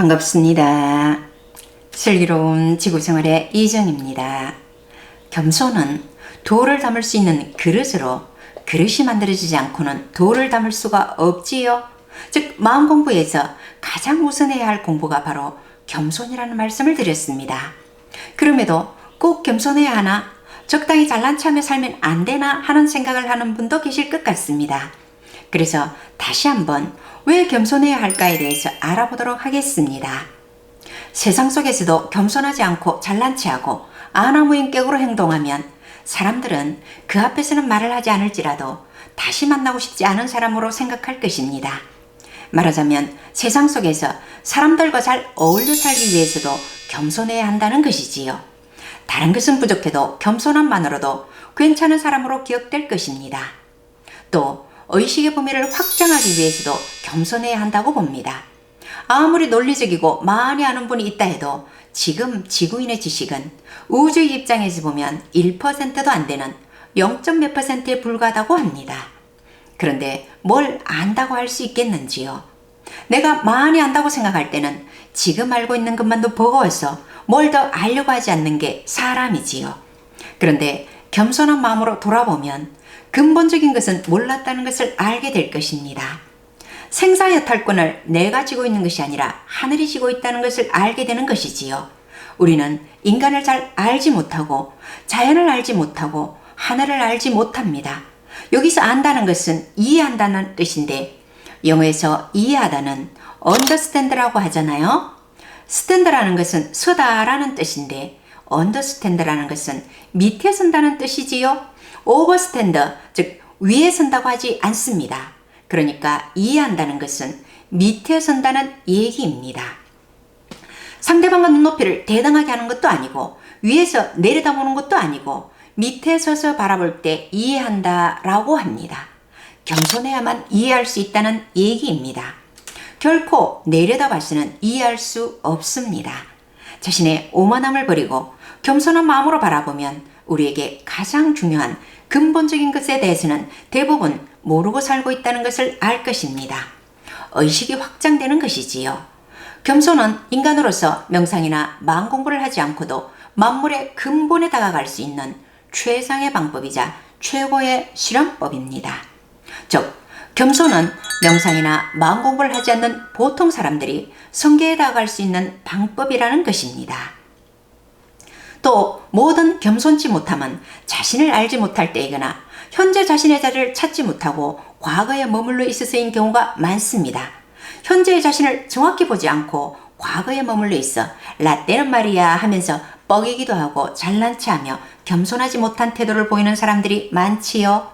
반갑습니다. 슬기로운 지구생활의 이정입니다. 겸손은 돌을 담을 수 있는 그릇으로 그릇이 만들어지지 않고는 돌을 담을 수가 없지요. 즉 마음 공부에서 가장 우선해야 할 공부가 바로 겸손이라는 말씀을 드렸습니다. 그럼에도 꼭 겸손해야 하나? 적당히 잘난 체하며 살면 안 되나 하는 생각을 하는 분도 계실 것 같습니다. 그래서 다시 한번 왜 겸손해야 할까에 대해서 알아보도록 하겠습니다. 세상 속에서도 겸손하지 않고 잘난 체하고 아나무인격으로 행동하면 사람들은 그 앞에서는 말을 하지 않을지라도 다시 만나고 싶지 않은 사람으로 생각할 것입니다. 말하자면 세상 속에서 사람들과 잘 어울려 살기 위해서도 겸손해야 한다는 것이지요. 다른 것은 부족해도 겸손함만으로도 괜찮은 사람으로 기억될 것입니다. 또 의식의 범위를 확장하기 위해서도 겸손해야 한다고 봅니다. 아무리 논리적이고 많이 아는 분이 있다 해도 지금 지구인의 지식은 우주의 입장에서 보면 1%도 안 되는 0.몇 %에 불과하다고 합니다. 그런데 뭘 안다고 할 수 있겠는지요? 내가 많이 안다고 생각할 때는 지금 알고 있는 것만도 버거워서 뭘 더 알려고 하지 않는 게 사람이지요. 그런데 겸손한 마음으로 돌아보면 근본적인 것은 몰랐다는 것을 알게 될 것입니다. 생사여탈권을 내가 쥐고 있는 것이 아니라 하늘이 쥐고 있다는 것을 알게 되는 것이지요. 우리는 인간을 잘 알지 못하고 자연을 알지 못하고 하늘을 알지 못합니다. 여기서 안다는 것은 이해한다는 뜻인데 영어에서 이해하다는 understand라고 하잖아요. stand라는 것은 서다라는 뜻인데 understand라는 것은 밑에 선다는 뜻이지요. overstand, 즉 위에 선다고 하지 않습니다. 그러니까 이해한다는 것은 밑에 선다는 얘기입니다. 상대방과 눈높이를 대등하게 하는 것도 아니고 위에서 내려다보는 것도 아니고 밑에 서서 바라볼 때 이해한다 라고 합니다. 겸손해야만 이해할 수 있다는 얘기입니다. 결코 내려다봐서는 이해할 수 없습니다. 자신의 오만함을 버리고 겸손한 마음으로 바라보면 우리에게 가장 중요한 근본적인 것에 대해서는 대부분 모르고 살고 있다는 것을 알 것입니다. 의식이 확장되는 것이지요. 겸손은 인간으로서 명상이나 마음 공부를 하지 않고도 만물의 근본에 다가갈 수 있는 최상의 방법이자 최고의 실험법입니다. 즉, 겸손은 명상이나 마음 공부를 하지 않는 보통 사람들이 성계에 다가갈 수 있는 방법이라는 것입니다. 또 모든 겸손치 못함은 자신을 알지 못할 때이거나 현재 자신의 자리를 찾지 못하고 과거에 머물러 있어서인 경우가 많습니다. 현재의 자신을 정확히 보지 않고 과거에 머물러 있어 라떼는 말이야 하면서 뻐기기도 하고 잘난 체하며 겸손하지 못한 태도를 보이는 사람들이 많지요.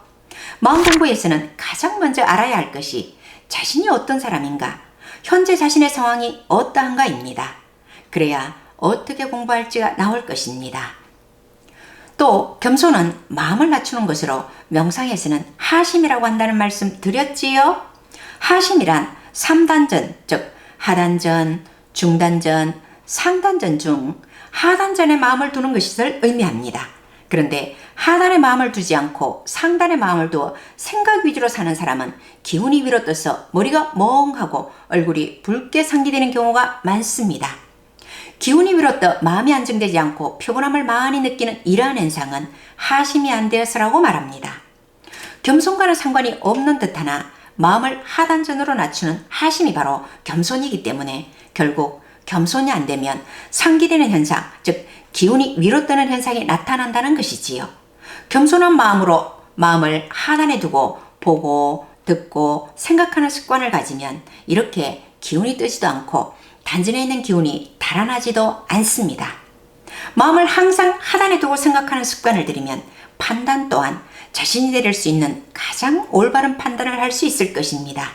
마음 공부에서는 가장 먼저 알아야 할 것이 자신이 어떤 사람인가, 현재 자신의 상황이 어떠한가입니다. 그래야 어떻게 공부할지가 나올 것입니다. 또 겸손은 마음을 낮추는 것으로 명상에서는 하심이라고 한다는 말씀 드렸지요. 하심이란 3단전, 즉 하단전, 중단전, 상단전 중 하단전에 마음을 두는 것을 의미합니다. 그런데 하단에 마음을 두지 않고 상단에 마음을 두어 생각 위주로 사는 사람은 기운이 위로 떠서 머리가 멍하고 얼굴이 붉게 상기되는 경우가 많습니다. 기운이 위로 떠 마음이 안정되지 않고 피곤함을 많이 느끼는 이러한 현상은 하심이 안 되어서라고 말합니다. 겸손과는 상관이 없는 듯하나 마음을 하단전으로 낮추는 하심이 바로 겸손이기 때문에 결국 겸손이 안 되면 상기되는 현상, 즉 기운이 위로 떠는 현상이 나타난다는 것이지요. 겸손한 마음으로 마음을 하단에 두고 보고 듣고 생각하는 습관을 가지면 이렇게 기운이 뜨지도 않고 단전에 있는 기운이 달아나지도 않습니다. 마음을 항상 하단에 두고 생각하는 습관을 들이면 판단 또한 자신이 내릴 수 있는 가장 올바른 판단을 할 수 있을 것입니다.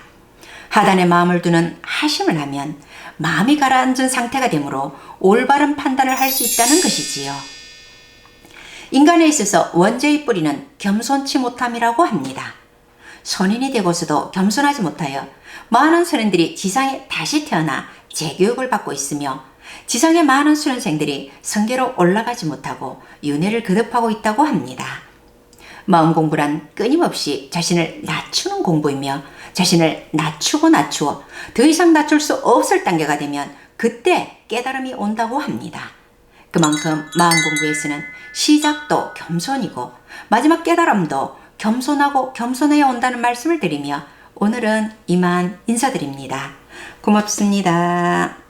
하단에 마음을 두는 하심을 하면 마음이 가라앉은 상태가 되므로 올바른 판단을 할 수 있다는 것이지요. 인간에 있어서 원죄의 뿌리는 겸손치 못함이라고 합니다. 선인이 되고서도 겸손하지 못하여 많은 선인들이 지상에 다시 태어나 재교육을 받고 있으며 지상의 많은 수련생들이 성계로 올라가지 못하고 윤회를 거듭하고 있다고 합니다. 마음 공부란 끊임없이 자신을 낮추는 공부이며 자신을 낮추고 낮추어 더 이상 낮출 수 없을 단계가 되면 그때 깨달음이 온다고 합니다. 그만큼 마음 공부에서는 시작도 겸손이고 마지막 깨달음도 겸손하고 겸손해야 온다는 말씀을 드리며 오늘은 이만 인사드립니다. 고맙습니다.